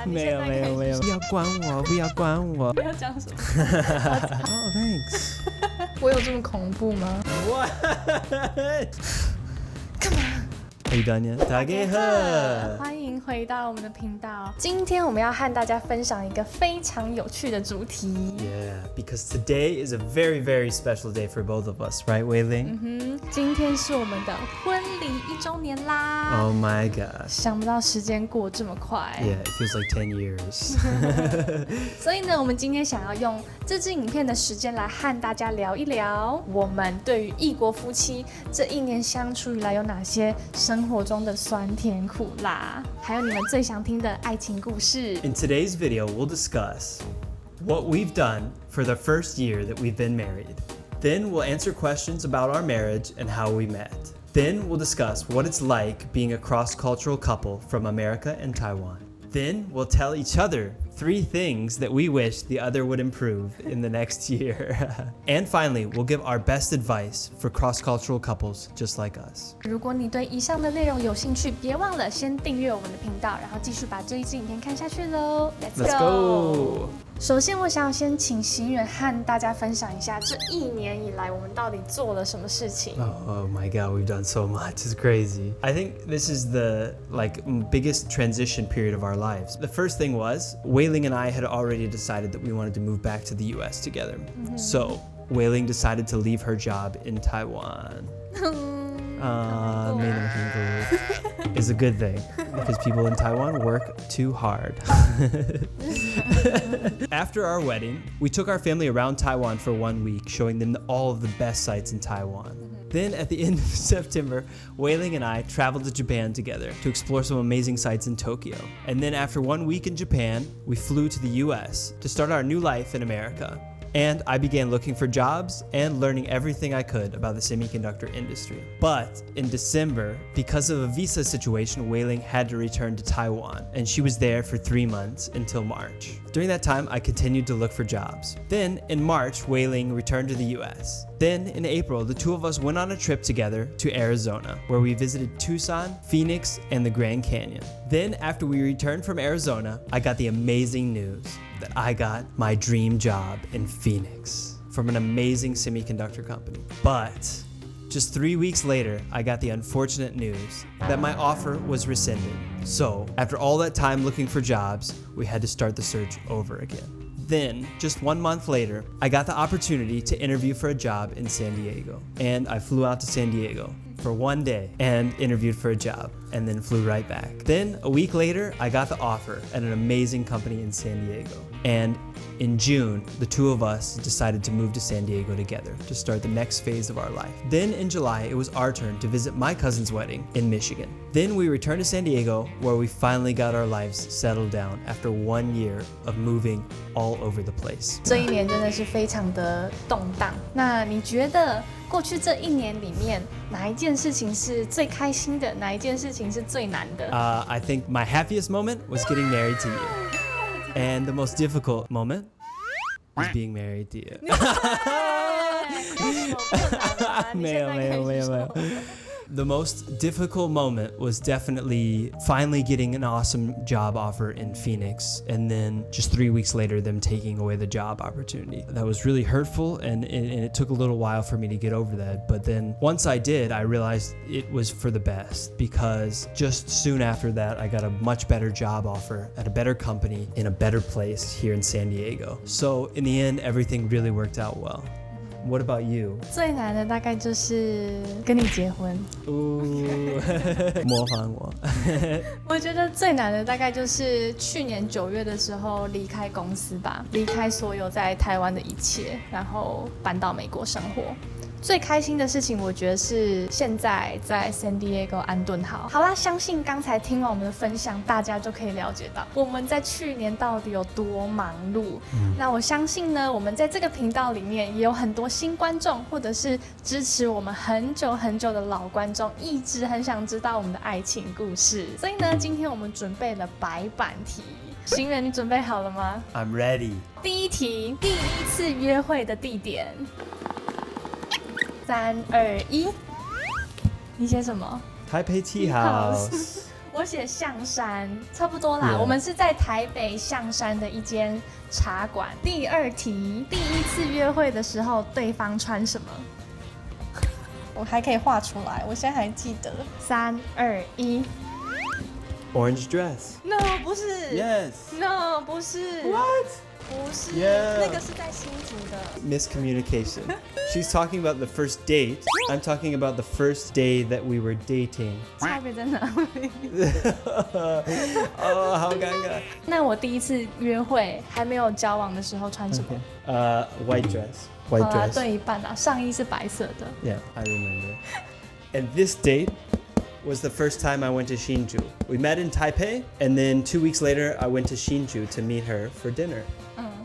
没有，不要管我，不要管我。不要讲什么。Oh, thanks. 我有这么恐怖吗？ What? 干嘛？ Are you done yet? 大家好，欢迎回到我们的频道。今天我们要和大家分享一个非常有趣的主题。Yeah, because today is a very, very special day for both of us, right, Wei Ling? 今天是我们的婚礼1周年啦！ Oh my gosh. 想不到时间过这么快。Yeah, it feels like 10 years. 所以呢，我们今天想要用这支影片的时间来和大家聊一聊，我们对于异国夫妻这1年相处以来有哪些生活中的酸甜苦辣，还有你们最想听的爱情故事。In today's video, we'll discuss what we've done for the first year that we've been married. Then we'll answer questions about our marriage and how we met. Then we'll discuss what it's like being a cross-cultural couple from America and Taiwan. Then we'll tell each other 3 things that we wish the other would improve in the next year. And finally, we'll give our best advice for cross-cultural couples just like us. 如果你对以上的内容有兴趣，别忘了先订阅我们的频道，然后继续把这一支影片看下去喽。Let's go！ 首先，我想先请行远和大家分享一下这1年以来我们到底做了什么事情。Oh my God, we've done so much. It's crazy. I think this is the biggest transition period of our lives. The first thing was Wei Ling and I had already decided that we wanted to move back to the U.S. together. So Wei Ling decided to leave her job in Taiwan. 没那么辛苦 is a good thing because people in Taiwan work too hard. After our wedding, we took our family around Taiwan for 1 week, showing them all of the best sights in Taiwan. Then at the end of September, Wei Ling and I traveled to Japan together to explore some amazing sights in Tokyo. And then after 1 week in Japan, we flew to the US to start our new life in America. And I began looking for jobs and learning everything I could about the semiconductor industry. But in December, because of a visa situation, Wei Ling had to return to Taiwan, and she was there for 3 months until March. During that time, I continued to look for jobs. Then in March, Wei Ling returned to the US. Then in April, the 2 of us went on a trip together to Arizona, where we visited Tucson, Phoenix, and the Grand Canyon. Then after we returned from Arizona, I got the amazing news that I got my dream job in Phoenix from an amazing semiconductor company. But just 3 weeks later, I got the unfortunate news that my offer was rescinded. So after all that time looking for jobs, we had to start the search over again. Then, just 1 month later, I got the opportunity to interview for a job in San Diego. And I flew out to San Diego for 1 day and interviewed for a job and then flew right back. Then a week later, I got the offer at an amazing company in San Diego. And in June, the 2 of us decided to move to San Diego together to start the next phase of our life. Then in July, it was our turn to visit my cousin's wedding in Michigan. Then we returned to San Diego, where we finally got our lives settled down after 1 year of moving all over the place. 这1年真的是非常的动荡。那你觉得过去这1年里面，哪一件事情是最开心的？哪一件事情是最难的？ I think my happiest moment was getting married to you. And the most difficult moment was being married to you. 没有。The most difficult moment was definitely finally getting an awesome job offer in Phoenix, and then just 3 weeks later, them taking away the job opportunity. That was really hurtful, and it took a little while for me to get over that. But then once I did, I realized it was for the best, because just soon after that, I got a much better job offer at a better company in a better place here in San Diego. So in the end, everything really worked out well. What about you? 最难的大概就是跟你结婚。模仿我。我觉得最难的大概就是去年9月的时候离开公司吧，离开所有在台湾的一切，然后搬到美国生活。最开心的事情，我觉得是现在在 San Diego 安顿好。好啦，相信刚才听完我们的分享，大家就可以了解到我们在去年到底有多忙碌。那我相信呢，我们在这个频道里面也有很多新观众，或者是支持我们很久很久的老观众，一直很想知道我们的爱情故事。所以呢，今天我们准备了白板题。行人，你准备好了吗？ I'm ready. 第一题，第一次约会的地点。3、2、1，你写什么？ Taipei Tea House. 我写象山，差不多啦。 Yeah. 我们是在台北象山的一间茶馆。第二题，第一次约会的时候，对方穿什么？我还可以画出来，我现在还记得。3、2、1。Orange dress. No， 不是。Yes. No， 不是。 What? 不是 Yeah. 那个是在新竹的。Miscommunication. She's talking about the first date. I'm talking about the first day that we were dating. 差别在哪里？哦，好尴尬。那我第一次约会还没有交往的时候穿什么？ White dress. White 好啦， dress. 对一半啦，上衣是白色的。 Yeah, I remember. And this date was the first time I went to Shinju. We met in Taipei, and then 2 weeks later, I went to Shinju to meet her for dinner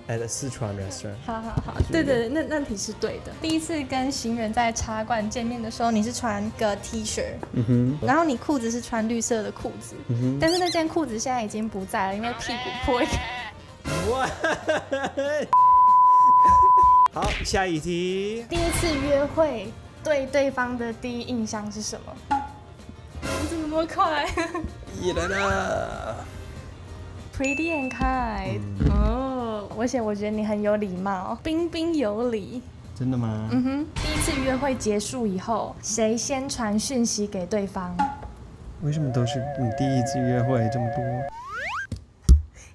at a Sichuan restaurant. 好好好，对对，那题是对的。第一次跟行人在茶馆见面的时候，你是穿个 T 恤，然后你裤子是穿绿色的裤子，但是那件裤子现在已经不在了，因为屁股破一个。What? 好，下一题。第一次约会对对方的第一印象是什么？你怎么那么快？Pretty and kind。哦，我觉得你很有礼貌，彬彬有礼。真的吗？第一次约会结束以后，谁先传讯息给对方？为什么都是你第一次约会这么多？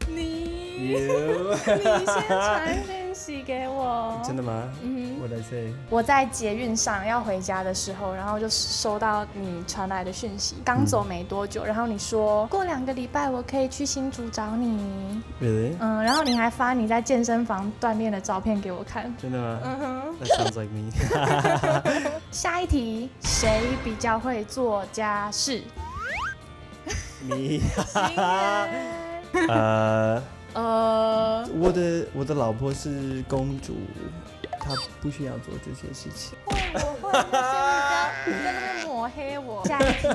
你 You 先传讯息给我。真的吗？What did I say? 我在捷运上要回家的时候，然后就收到你传来的讯息，刚走没多久，然后你说过2个礼拜我可以去新竹找你。Really? 然后你还发你在健身房锻炼的照片给我看。真的吗？That sounds like me. 下一题，谁比较会做家事？你。行耶我的老婆是公主，她不需要做这些事情。我会那些，你不要在那边抹黑我。下一题，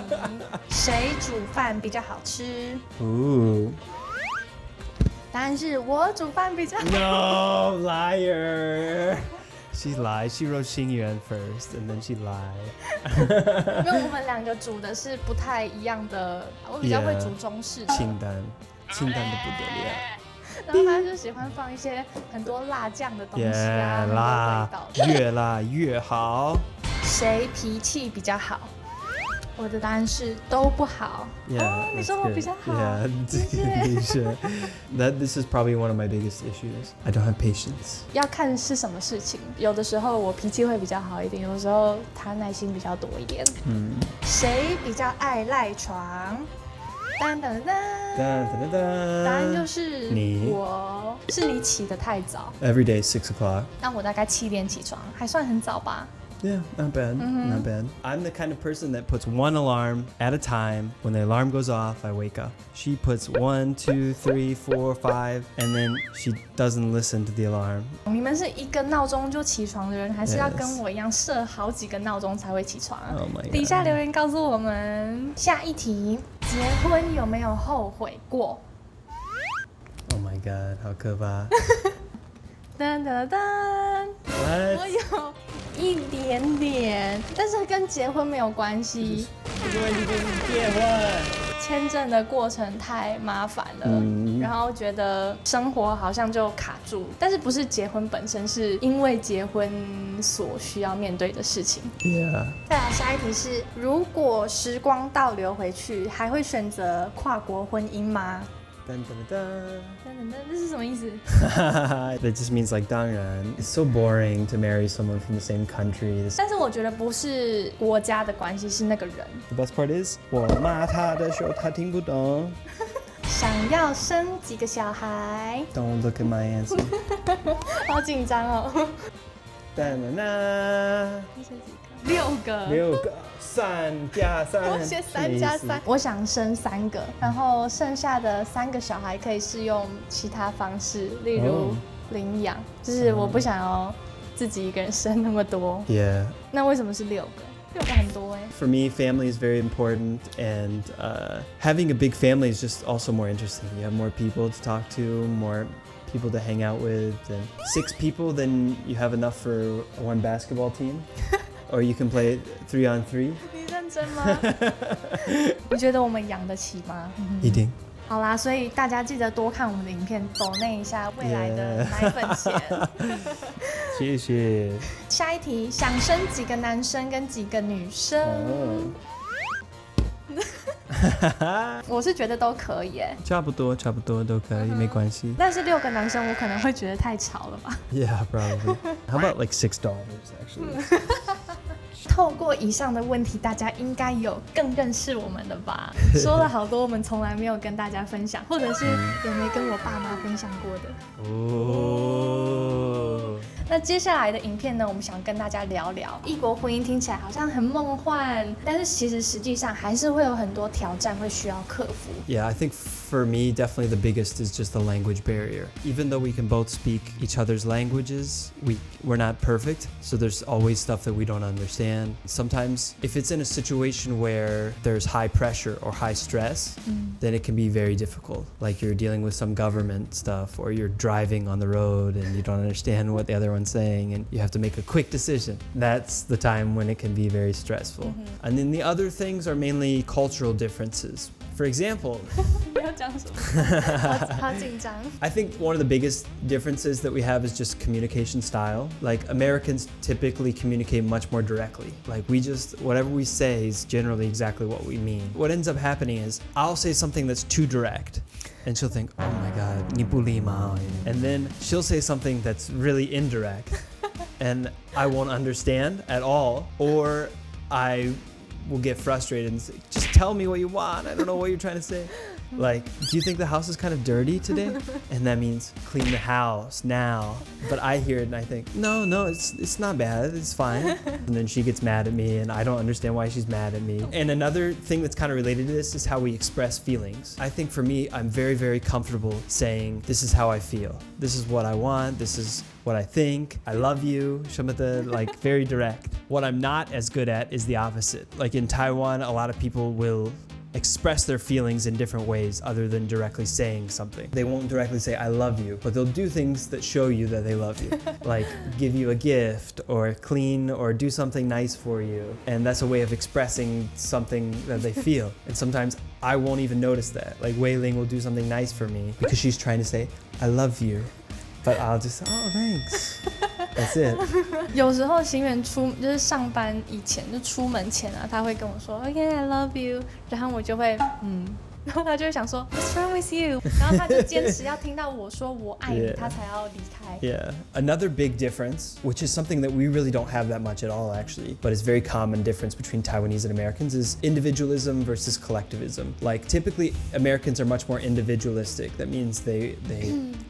谁煮饭比较好吃？答案是我煮饭比较好。No liar. She lied. She wrote Xingyuan first, and then she lied. 因为我们2个煮的是不太一样的，我比较会煮中式的，清淡的不得了。然后他就喜欢放一些很多辣酱的东西啊，很多辣味道的。越辣越好。谁脾气比较好？我的答案是都不好。Yeah, 你说我比较好。Yeah, 的确。This is probably one of my biggest issues. I don't have patience. 要看是什么事情，有的时候我脾气会比较好一点，有的时候他耐心比较多一点。谁比较爱赖床？噔噔噔，答案就是你。我是你起得太早。 Every day 6 o'clock. 那我大概7点起床，还算很早吧。Yeah, not bad, not bad. I'm the kind of person that puts one alarm at a time. When the alarm goes off, I wake up. She puts 1, 2, 3, 4, 5, and then she doesn't listen to the alarm. 你们是一个闹钟就起床的人，还是要 Yes. 跟我一样设好几个闹钟才会起床啊 Oh my god. 底下留言告诉我们。下一题，结婚有没有后悔过？ Oh my god, 好可怕。噔噔噔，我 What? 有一点点，但是跟结婚没有关系。签证的过程太麻烦了，然后觉得生活好像就卡住，但是不是结婚本身，是因为结婚所需要面对的事情。Yeah. 再来下一题是：如果时光倒流回去，还会选择跨国婚姻吗？Dun, dun, dun, dun. 这是什么意思？ That just means like 当然 It's so boring to marry someone from the same country. 但是我觉得不是国家的关系，是那个人。 The best part is 我骂他的时候他听不懂。想要生几个小孩？ Don't look at my answer. 好紧张哦。Dun, dun, dun. 6个。 6个3加3，我写3加3，我想生3个，然后剩下的3个小孩可以是用其他方式，例如领养，就是我不想要自己一个人生那么多。Yeah. 那为什么是6个？6个很多哎。For me, family is very important, and having a big family is just also more interesting. You have more people to talk to, more people to hang out with, and 6 people, then you have enough for one basketball team. Or you can play 3-on-3. 你认真吗？你觉得我们养得起吗？一定。好啦，所以大家记得多看我们的影片，抖内一下未来的奶粉钱。谢谢。下一题，想生几个男生跟几个女生？我是觉得都可以耶。差不多都可以，没关系。但是6个男生我可能会觉得太吵了吧。Yeah, probably. How about like $6 actually? 透过以上的问题，大家应该有更认识我们了吧？说了好多我们从来没有跟大家分享，或者是也没跟我爸妈分享过的。哦。那接下来的影片呢，我们想跟大家聊聊异国婚姻，听起来好像很梦幻，但是其实实际上还是会有很多挑战会需要克服。Yeah, I think for me, definitely the biggest is just the language barrier. Even though we can both speak each other's languages, we're not perfect, so there's always stuff that we don't understand. Sometimes, if it's in a situation where there's high pressure or high stress, then it can be very difficult. Like you're dealing with some government stuff, or you're driving on the road and you don't understand what the other one's saying, and you have to make a quick decision. That's the time when it can be very stressful. And then the other things are mainly cultural differences. For example, 不要讲什么，好紧张。I think one of the biggest differences that we have is just communication style. Like Americans typically communicate much more directly. Like whatever we say is generally exactly what we mean. What ends up happening is I'll say something that's too direct. And she'll think, oh my God, 你不礼貌. And then she'll say something that's really indirect. And I won't understand at all. Or I will get frustrated and say, just tell me what you want. I don't know what you're trying to say. Like, do you think the house is kind of dirty today? And that means clean the house now. But I hear it and I think, no, it's not bad. It's fine. And then she gets mad at me and I don't understand why she's mad at me. And another thing that's kind of related to this is how we express feelings. I think for me, I'm very, very comfortable saying, this is how I feel. This is what I want. This is what I think. I love you. Like very direct. What I'm not as good at is the opposite. Like in Taiwan, a lot of people will express their feelings in different ways other than directly saying something. They won't directly say, I love you, but they'll do things that show you that they love you. Like give you a gift or clean or do something nice for you. And that's a way of expressing something that they feel. And sometimes I won't even notice that. Like Wei Ling will do something nice for me because she's trying to say, I love you. But I'll just say, oh, thanks. That's it. 有时候行远就是上班以前就出门前啊，他会跟我说 OK I love you， 然后我就会然后他就会想说 What's wrong with you？ 然后他就坚持要听到我说我爱你， 他才要离开。Yeah. Another big difference, which is something that we really don't have that much at all actually, but it's very common difference between Taiwanese and Americans is individualism versus collectivism. Like typically Americans are much more individualistic. That means they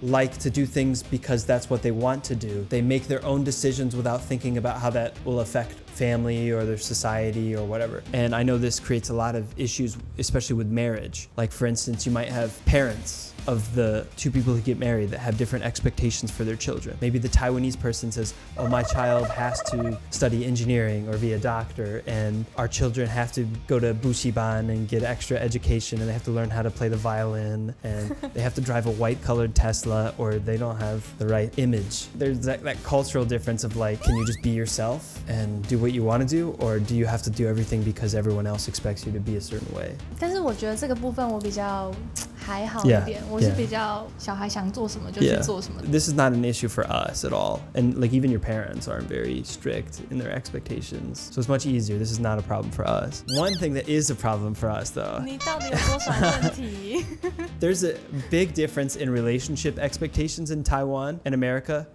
like to do things because that's what they want to do. They make their own decisions without thinking about how that will affect family or their society or whatever. And I know this creates a lot of issues, especially with marriage. Like for instance, you might have parents of the two people who get married that have different expectations for their children. Maybe the Taiwanese person says, oh, my child has to study engineering or be a doctor, and our children have to go to Bushiban and get extra education, and they have to learn how to play the violin, and they have to drive a white-colored Tesla, or they don't have the right image. There's that cultural difference of like, can you just be yourself and do what you want to do, or do you have to do everything because everyone else expects you to be a certain way? 但是我觉得这个部分我比较还好一点，我是比较小孩想做什么就去做什么。This is not an issue for us at all, and like even your parents aren't very strict in their expectations, so it's much easier. This is not a problem for us. One thing that is a problem for us, though. 你到底有多少问题？ There's a big difference in relationship expectations in Taiwan and America,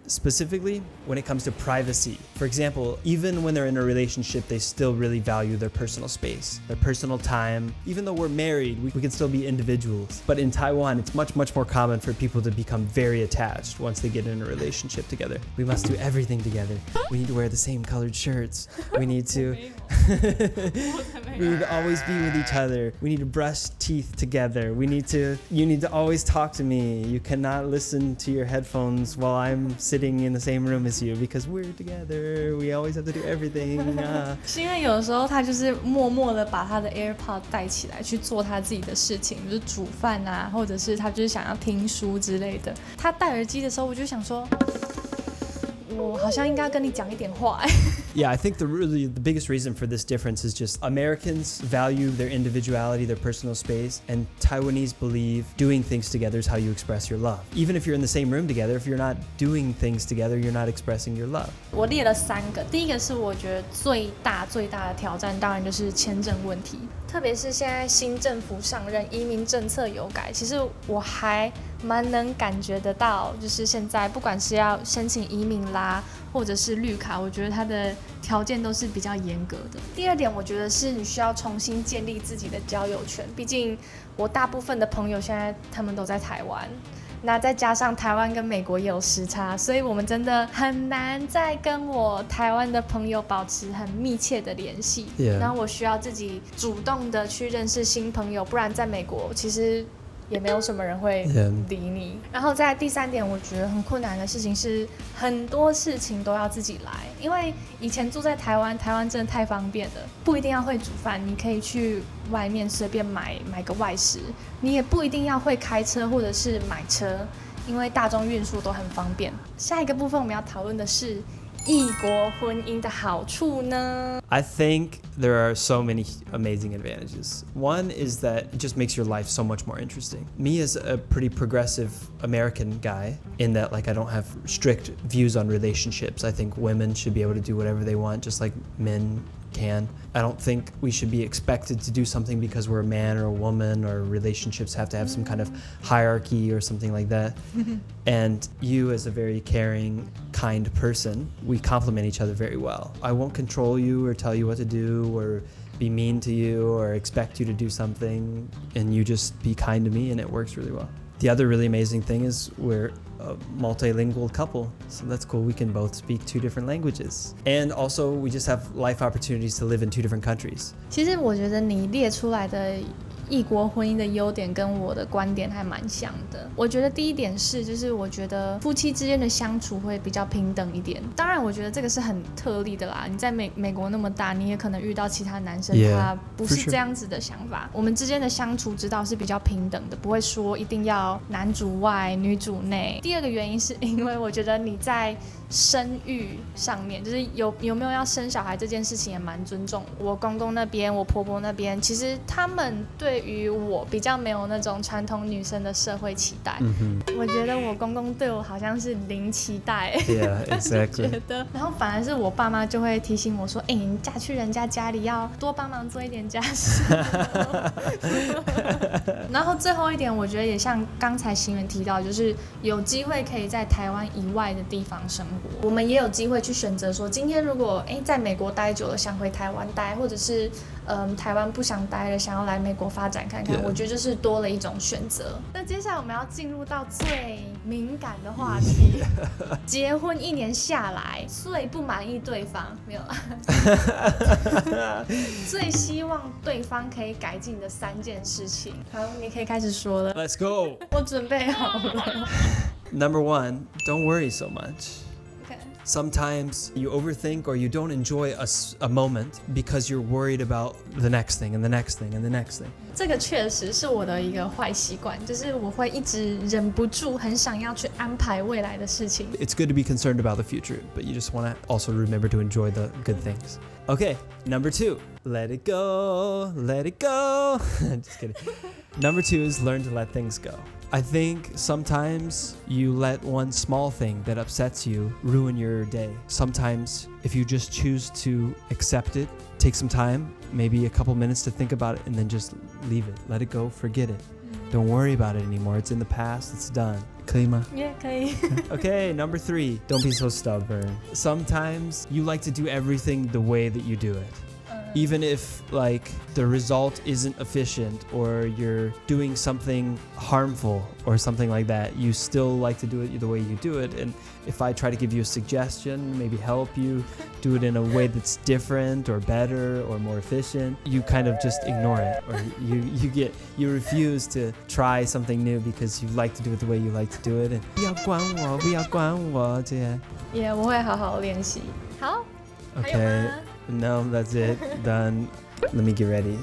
specifically when it comes to privacy. For example, even when they're in a relationship, they still really value their personal space, their personal time. Even though we're married, we can still be individuals. But in Taiwan, it's much more common for people to become very attached once they get in a relationship together. We must do everything together. We need to wear the same colored shirts. We need to always be with each other. We need to brush teeth together. You need to always talk to me. You cannot listen to your headphones while I'm sitting in the same room as you because we're together. We always have to do everything. 是因为有时候他就是默默的把他的 AirPod 带起来去做他自己的事情，就是煮饭啊，或者是他就是想要听书之类的。他戴耳机的时候，我就想说，我好像应该跟你讲一点话。Yeah, I think the biggest reason for this difference is just Americans value their individuality, their personal space, and Taiwanese believe doing things together is how you express your love. Even if you're in the same room together, if you're not doing things together, you're not expressing your love. 我列了3个，第一个是我觉得最大的挑战，当然就是签证问题。特别是现在新政府上任，移民政策有改，其实我还蛮能感觉得到，就是现在不管是要申请移民啦，或者是绿卡，我觉得它的条件都是比较严格的。第二点，我觉得是你需要重新建立自己的交友圈，毕竟我大部分的朋友现在他们都在台湾。那再加上台湾跟美国也有时差，所以我们真的很难再跟我台湾的朋友保持很密切的联系。然后我需要自己主动的去认识新朋友，不然在美国其实也没有什么人会理你。然后在第3点，我觉得很困难的事情是很多事情都要自己来，因为以前住在台湾真的太方便了，不一定要会煮饭，你可以去外面随便买个外食，你也不一定要会开车或者是买车，因为大众运输都很方便。下一个部分我们要讨论的是异国婚姻的好处呢？ I think there are so many amazing advantages. One is that it just makes your life so much more interesting. Me as a pretty progressive American guy, in that like I don't have strict views on relationships. I think women should be able to do whatever they want, just like men can. I don't think we should be expected to do something because we're a man or a woman, or relationships have to have some kind of hierarchy or something like that. And you, as a very caring, kind person, we complement each other very well. I won't control you or tell you what to do or be mean to you or expect you to do something, and you just be kind to me, and it works really well. The other really amazing thing is we're a multilingual couple, so that's cool. We can both speak 2 different languages, and also we just have life opportunities to live in 2 different countries. 其实我觉得你列出来的异国婚姻的优点跟我的观点还蛮像的。我觉得第一点是，就是我觉得夫妻之间的相处会比较平等一点。当然，我觉得这个是很特例的啦。你在美国那么大，你也可能遇到其他男生，他不是这样子的想法。我们之间的相处之道是比较平等的，不会说一定要男主外女主内。第二个原因是因为我觉得你在生育上面，就是有没有要生小孩这件事情也蛮尊重我公公那边，我婆婆那边，其实他们对于我比较没有那种传统女生的社会期待。我觉得我公公对我好像是零期待。Yeah, exactly. 觉得，然后反而是我爸妈就会提醒我说：“你嫁去人家家里要多帮忙做一点家事。”然后最后一点，我觉得也像刚才行员提到，就是有机会可以在台湾以外的地方生活。我们也有机会去选择说，今天如果在美国待久了想回台湾待，或者是台湾不想待了想要来美国发展看看，我觉得就是多了一种选择。那接下来我们要进入到最敏感的话题，结婚1年下来最不满意对方没有啦，最希望对方可以改进的3件事情。好，你可以开始说了。 Let's go. 我准备好了。Number 1, don't worry so much. Okay. Sometimes you overthink or you don't enjoy a moment because you're worried about the next thing and the next thing and the next thing. 这个确实是我的一个坏习惯，就是我会一直忍不住很想要去安排未来的事情。 It's good to be concerned about the future, but you just want to also remember to enjoy the good things. Okay, number 2, let it go, let it go. Just kidding. Number 2 is learn to let things go. I think sometimes you let one small thing that upsets you ruin your day. Sometimes if you just choose to accept it, take some time, maybe a couple minutes to think about it, and then just leave it. Let it go, forget it. Don't worry about it anymore. It's in the past, it's done. 可以吗？ Yeah, 可以。Okay, number 3, don't be so stubborn. Sometimes you like to do everything the way that you do it. Even if like the result isn't efficient or you're doing something harmful or something like that, you still like to do it the way you do it. And if I try to give you a suggestion, maybe help you do it in a way that's different or better or more efficient, you kind of just ignore it, or you refuse to try something new because you like to do it the way you like to do it. And 不要管我，不要管我，这样。Yeah, 我会好好练习。好，还有 Okay. 吗？ No, that's it. Done. Let me get ready.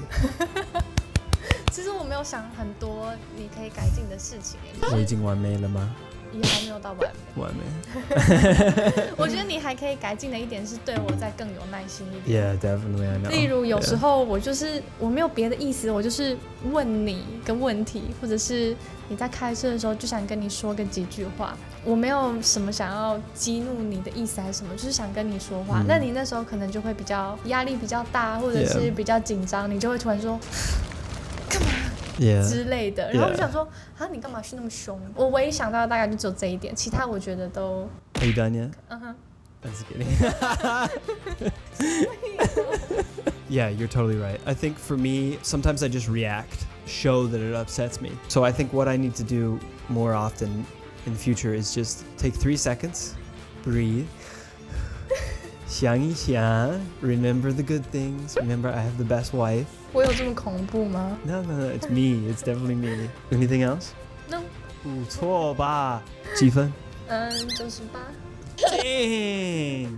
其实我没有想很多你可以改进的事情。我已经完美了吗？也还没有到完美。完美。我觉得你还可以改进的一点是对我再更有耐心一点。Yeah, definitely, I know. 例如有时候我没有别的意思，我就是问你个问题，或者是你在开车的时候就想跟你说个几句话，我没有什么想要激怒你的意思还是什么，就是想跟你说话。那你那时候可能就会比较压力比较大，或者是比较紧张，你就会突然说干嘛之类的。然后我就想说啊，你干嘛去那么凶？我唯一想到的大概就只有这一点，其他我觉得都。Are you done yet? 嗯哼。I'm just kidding. Yeah, you're totally right. I think for me, sometimes I just react, show that it upsets me. So I think what I need to do more often in the future is just take 3 seconds, breathe, 想一想, remember the good things. Remember, I have the best wife. 我有这么恐怖吗 No, it's me. It's definitely me. Anything else?？No。不错吧？几分98。Dang!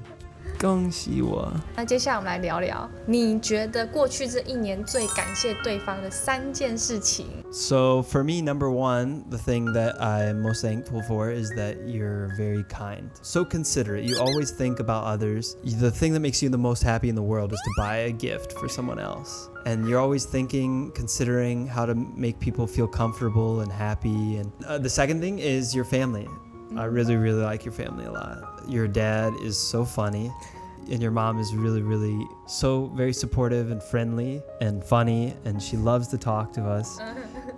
恭喜我。那接下来我们来聊聊，你觉得过去这1年最感谢对方的3件事情。So for me, number 1, the thing that I'm most thankful for is that you're very kind. So considerate. You always think about others. The thing that makes you the most happy in the world is to buy a gift for someone else. And you're always thinking, considering how to make people feel comfortable and happy. And the second thing is your family. I really, really like your family a lot. Your dad is so funny, and your mom is really, really so very supportive and friendly and funny, and she loves to talk to us.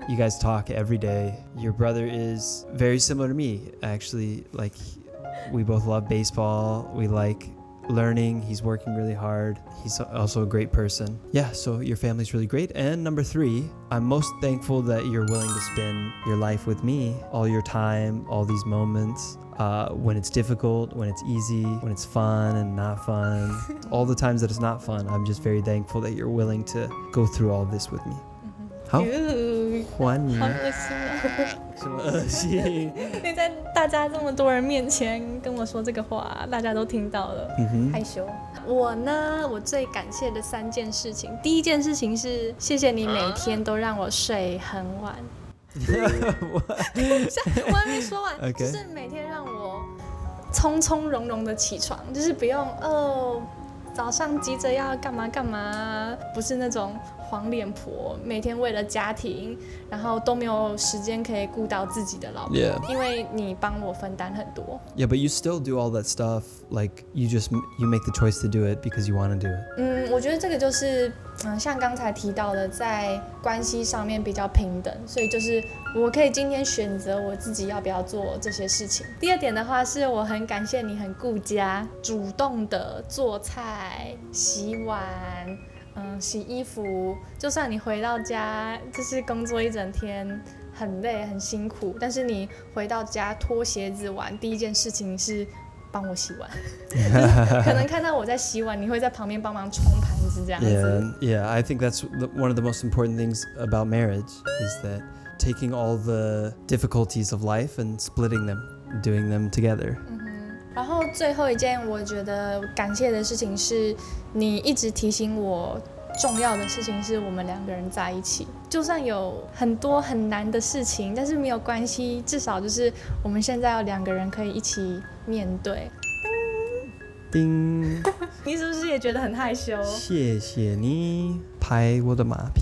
You guys talk every day. Your brother is very similar to me, actually. Like, we both love baseball. We like learning. He's working really hard. He's also a great person. Yeah, so your family's really great. And number 3, I'm most thankful that you're willing to spend your life with me, all your time, all these moments, when it's difficult, when it's easy, when it's fun and not fun, all the times that it's not fun. I'm just very thankful that you're willing to go through all this with me. 好，还你。好恶心啊！什么恶心？你在大家这么多人面前跟我说这个话，大家都听到了，害羞。我呢，我最感谢的3件事情，第一件事情是谢谢你每天都让我睡很晚。我还没说完， Okay. 就是每天让我从从容容的起床，就是不用早上急着要干嘛干嘛，不是那种黄脸婆，每天为了家庭，然后都没有时间可以顾到自己的老婆。Yeah. 因为你帮我分担很多。Yeah, but you still do all that stuff. Like you make the choice to do it because you want to do it. 我觉得这个就是像刚才提到的，在关系上面比较平等，所以就是我可以今天选择我自己要不要做这些事情。第二点的话，是我很感谢你很顾家，主动的做菜、洗碗。洗衣服，就算你回到家就是工作一整天很累很辛苦，但是你回到家脱鞋子完，第一件事情是帮我洗碗。可能看到我在洗碗，你会在旁边帮忙冲盘子这样子。Yeah, I think that's one of the most important things about marriage is that taking all the difficulties of life and splitting them, doing them together. 然后最后一件我觉得感谢的事情是，你一直提醒我重要的事情是我们2个人在一起，就算有很多很难的事情，但是没有关系，至少就是我们现在有2个人可以一起面对。叮，你是不是也觉得很害羞？谢谢你拍我的马屁。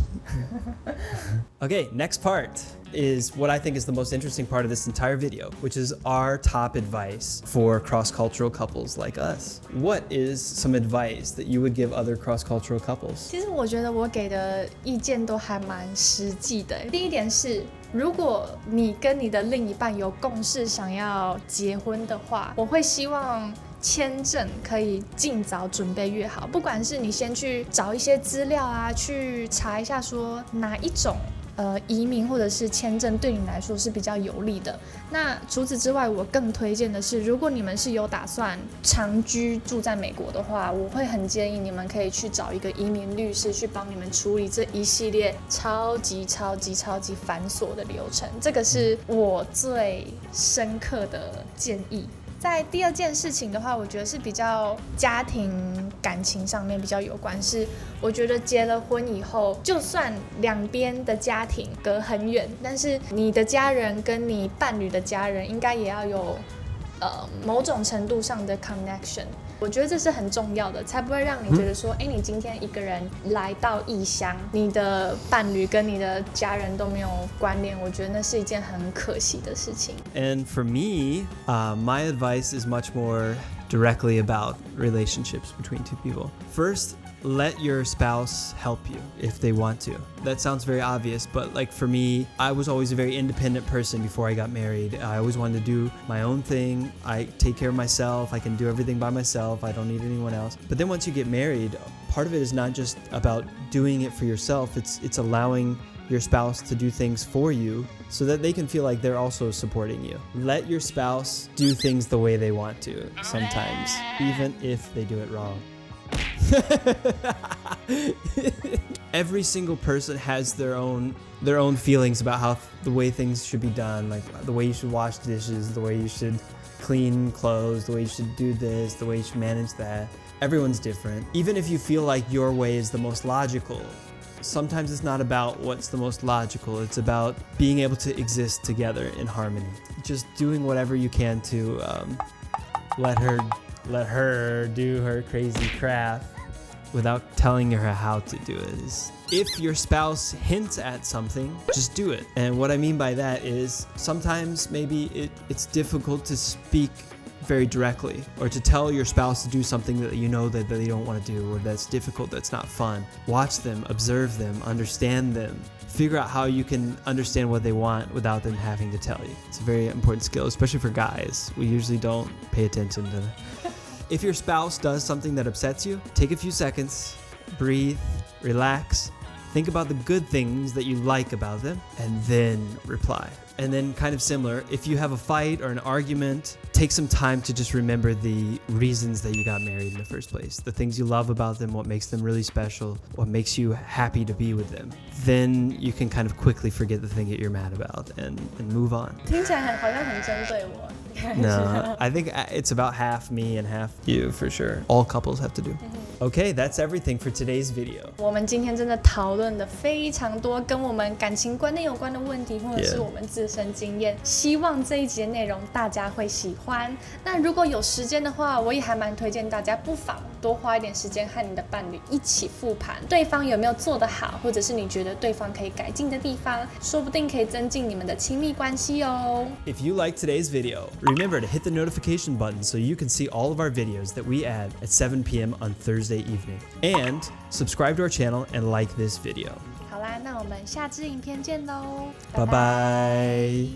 Okay, next part is what I think is the most interesting part of this entire video, which is our top advice for cross-cultural couples like us. What is some advice that you would give other cross-cultural couples? 其实我觉得我给的意见都还蛮实际的。第一点是，如果你跟你的另一半有共识想要结婚的话，我会希望签证可以尽早准备越好，不管是你先去找一些资料啊，去查一下说哪一种移民或者是签证对你来说是比较有利的。那除此之外，我更推荐的是，如果你们是有打算长居住在美国的话，我会很建议你们可以去找一个移民律师去帮你们处理这一系列超级繁琐的流程。这个是我最深刻的建议。在第二件事情的话，我觉得是比较家庭感情上面比较有关，是我觉得结了婚以后，就算两边的家庭隔很远，但是你的家人跟你伴侣的家人应该也要有某种程度上的 connection。我觉得这是很重要的，才不会让你觉得说，你今天一个人来到异乡，你的伴侣跟你的家人都没有关联，我觉得那是一件很可惜的事情。 And for me, my advice is much more directly about relationships between two people. First, let your spouse help you if they want to. That sounds very obvious, but like for me, I was always a very independent person before I got married. I always wanted to do my own thing. I take care of myself. I can do everything by myself. I don't need anyone else. But then once you get married, part of it is not just about doing it for yourself. It's allowing your spouse to do things for you so that they can feel like they're also supporting you. Let your spouse do things the way they want to sometimes, even if they do it wrong. Every single person has their own feelings about how the way things should be done, like the way you should wash dishes, the way you should clean clothes, the way you should do this, the way you should manage that. Everyone's different. Even if you feel like your way is the most logical, sometimes it's not about what's the most logical. It's about being able to exist together in harmony. Just doing whatever you can to let her do her crazy crap without telling her how to do it. If your spouse hints at something, just do it. And what I mean by that is sometimes maybe it's difficult to speak very directly or to tell your spouse to do something that you know that they don't want to do or that's difficult, that's not fun. Watch them, observe them, understand them. Figure out how you can understand what they want without them having to tell you. It's a very important skill, especially for guys. We usually don't pay attention to that. If your spouse does something that upsets you, take a few seconds, breathe, relax, think about the good things that you like about them, and then reply. And then kind of similar, if you have a fight or an argument, take some time to just remember the reasons that you got married in the first place, the things you love about them, what makes them really special, what makes you happy to be with them. Then you can kind of quickly forget the thing that you're mad about and move on. 听起来好像很针对我。 No, I think it's about half me and half you for sure. All couples have to do. Okay, that's everything for today's video. 我们今天真的讨论了非常多跟我们感情观念有关的问题，或者是我们自身经验。希望这一集的内容大家会喜欢。那如果有时间的话，我也还蛮推荐大家不妨多花一点时间和你的伴侣一起复盘，对方有没有做得好，或者是你觉得对方可以改进的地方，说不定可以增进你们的亲密关系哦。If you like today's video, remember to hit the notification button so you can see all of our videos that we add at 7 p.m. on Thursday evening. And subscribe to our channel and like this video. 好啦，那我们下支影片见喽，拜拜。